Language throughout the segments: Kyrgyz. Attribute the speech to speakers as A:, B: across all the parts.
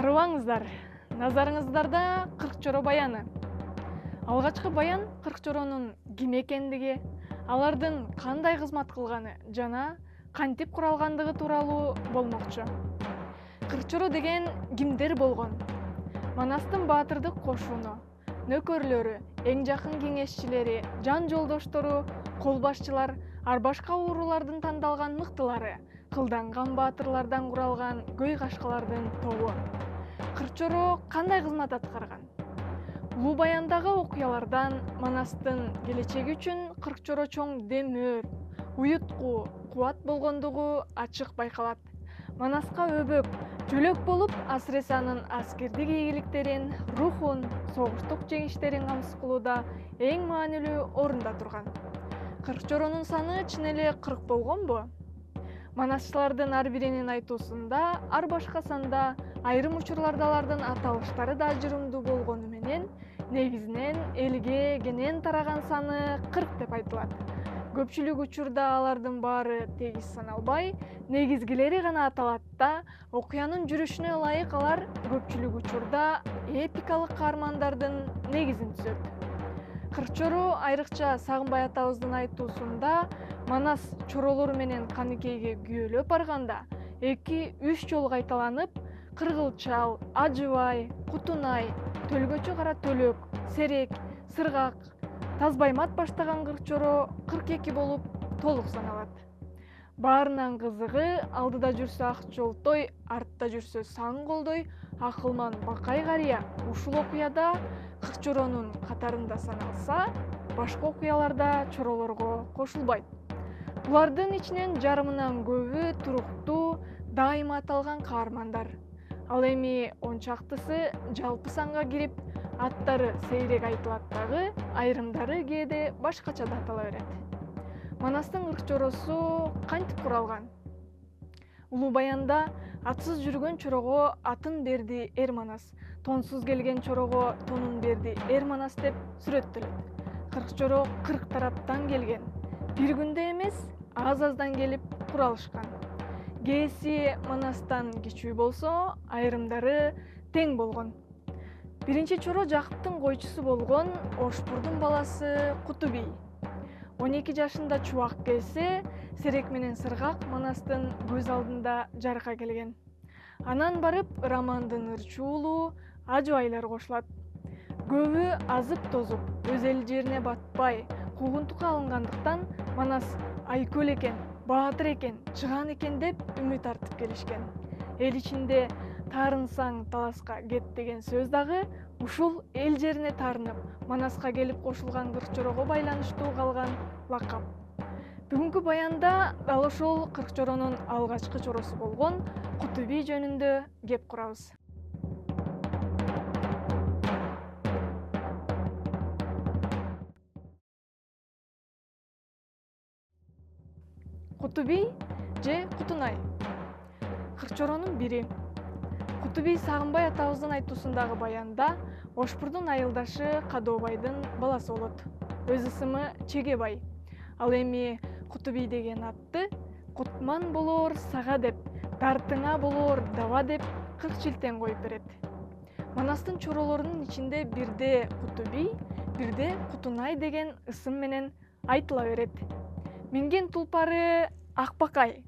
A: Арыбаңыздар, назарыңыздарда Кыркчоро баяны. Алгачкы баян Кыркчоронун ким экендиги, алардын кандай кызмат кылганы жана кантип куралгандыгы тууралуу болмокчу. Кыркчоро деген кимдер болгон? Манастын баатырдык кошуну, нөкөрлөрү, эң жакын кеңешчилери, жан жолдоштору, кол башчылар, ар башка уурулардын тандалган мыктылары, кылданган баатырлардан куралган көй кашкалардын тобу. Кыркчоро кандай кызмат аткарган? Улуу баяндагы окуялардан Манастын келечеги үчүн Кыркчоро чоң демөөр, уютку, кубат болгондугу ачык байкалат. Манаска өбөк, жөлөк болуп, асыресе анын аскердик ийгиликтерин, рухун, согуштук жеңиштерин камсыз кылууда эң маанилүү орунда турган. Кыркчоронун саны чын эле 40 болгонбу? Манасчылардын ар биринин айтуусунда, ар башка санда айрым учурларда алардын аталыштары да ажырымдуу болгону менен, негизинен элге кенен тараган саны 40 деп айтылат. Көпчүлүк учурда алардын баары тегиз саналбай, негизгилери гана аталат да, окуянын жүрүшүнө ылайык алар көпчүлүк учурда эпикалык каармандардын негизин түзөт. Кыркчоро айрыкча Сагынбай атабыздын айтуусунда Манас чоролору менен Каныкейге күйөөлөп барганда 2-3 жолу кайталанып, Кыргылчал, Ажыбай, Кутунай, Төлгөчү Кара Төлөк, Серек, Сыргак, Тазбаймат баштаган Кыркчоро 42 болуп толук саналат. Баарынан кызыгы, алдыда жүрсө ак жолтой, артта жүрсө саң колдой, акылман Бакай карыя ушул окуяда Кыркчоронун катарында саналса, башка окуяларда чоролорго кошулбайт. Булардын ичинен жарымынан көбү туруктуу, дайыма аталган каармандар. Ал эми 10 чактысы жалпы санга кирип, аттары сейрек айтылат дагы, айрымдары кээде башкача да атала берет. Манастын Кыркчоросу кантип куралган? Улуу баянда атсыз жүргөн чорого атын берди эр Манас, тонсуз келген чорого тонун берди эр Манас деп сүрөттөлөт. Кыркчоро 40 тараптан келген. Бир күндө эмес, аз-аздан келип куралышкан. Кээси Манастан кичүү болсо, айрымдары тең болгон. Биринчи чоро Жакыптын койчусу болгон Ошпурдун баласы Куту бий. 12 жашында чубак келсе, Серек менен Сыргак Манастын көз алдында жарка келген. Анан барып Рамандын ырчуулу Ажыбайлар кошулат. Көбү азып тозуп, өз эл жерине батпай, куугунтукка алынгандыктан Манас айкөл экен, баатыр экен, чыган экен деп үмүт артып келишкен. Эл ичинде таарынсаң таласка кет деген сөз дагы ушул эл жерине таарынып, Манаска келип кошулган Кыркчорого байланыштуу калган лакап. Бүгүнкү баянда дал ошол Кыркчоронун алгачкы чоросу болгон Куту бий жөнүндө кеп курабыз. Куту бий же Кутунай. Кыркчоронун бири. Куту бий Сагынбай атабыздын айтуусундагы баянда Ошпурдун айылдашы Кадообайдын баласы болот. Өз ысымы Чегебай. Ал эми Куту бий деген атты Кутман болоор сага деп, Дартыңа болоор даба деп 40 жилтен коюп берет. Манастын чоролорунун ичинде бирде Куту бий, бирде Кутунай деген ысым менен айтыла берет. Минген тулпары Акбакай.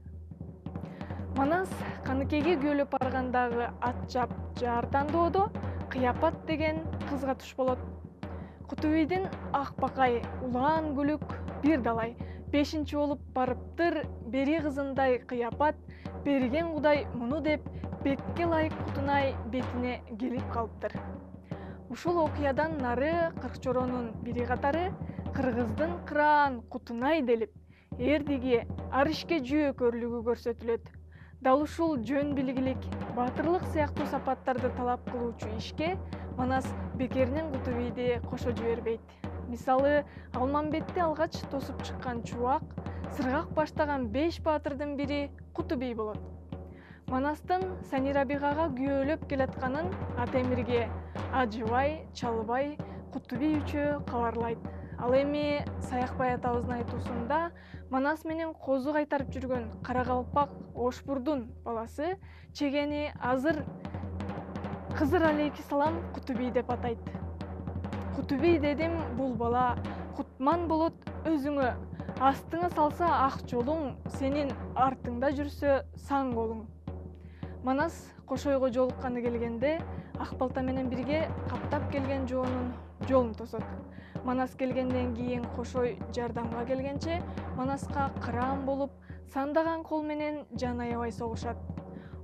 A: Манас Каныкейге күйөөлөп баргандагы ат жап жаар тандоодо Кыяпат деген кызга туш болот. Куту бийдин Акбакай улаан күлүк бир далай, 5-чи болуп барыптыр, бери кызындай Кыяпат, берген Кудай муну деп, бекке ылайык Кутунай бетине келип калыптыр. Ушул окуядан нары Кыркчоронун бири катары кыргыздын кыраан Кутунай делип, эрдиги ар ишке жүйөкөрлүгү көрсөтүлөт. Дал ушул жөн билгилик, баатырлык сыяктуу сапаттарды талап кылуучу ишке Манас бекеринен Куту бийди кошо жибербейт. Мисалы, Алмамбетти алгач тосуп чыккан чубак, Сыргак баштаган 5 баатырдын бири Куту бий болот. Манастын Санирабигага күйөөлөп келатканын Атемирге Ажыбай, Чалыбай, Куту бий үчөө кабарлайт. Ал эми Саякбай атабыздын айтуусунда Манас менен козу кайтарып жүргөн Каракалпак Ошпурдун баласы Чегени азыр Кызыр алейкисалам Кутуби деп атайт. Кутуби дедим, бул бала кутман болот өзүңө. Астыңа салса ак жолуң, сенин артыңда жүрсө саң колуң. Манас кошойго жолукканы келгенде, ак балта менен бирге каптап келген жоонун жолун тосот. Манас келгенден кийин кошой жардамга келгенче, Манаска кыран болуп, сандаган кол менен жан аябай согушат.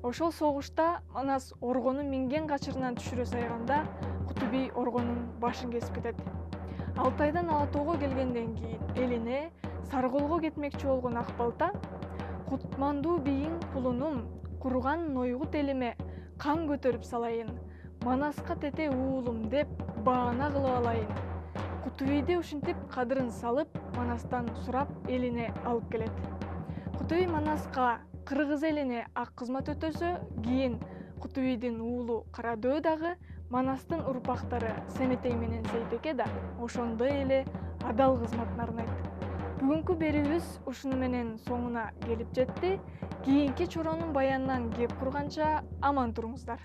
A: Ошол согушта Манас оргонун минген качырынан түшүрө сайганда, Кутуби оргонун башын кесип кетет. Алтайдан Ала тоого келгенден кийин элине Сарыколго кетмекчи болгон ак балта, кутмандуу бийиң кулунум, курган нойгут элиме кан көтөрүп салайын, Манаска тете уулум деп баана кылып алайын. Кутубийди ушинтип кадырын салып, Манастан сурап элине алып келет. Кутуби Манаска кыргыз элине ак кызмат өтөсө, кийин Кутубийдин уулу Карадөө дагы Манастын урпактары Семетей менен Сейтеке да ошондой эле адал кызматын арнайт. Бүгүнкү берүүбүз ушуну менен соңуна келип жетти. Кийинки чоронун баянынан кеп курганча аман туруңуздар.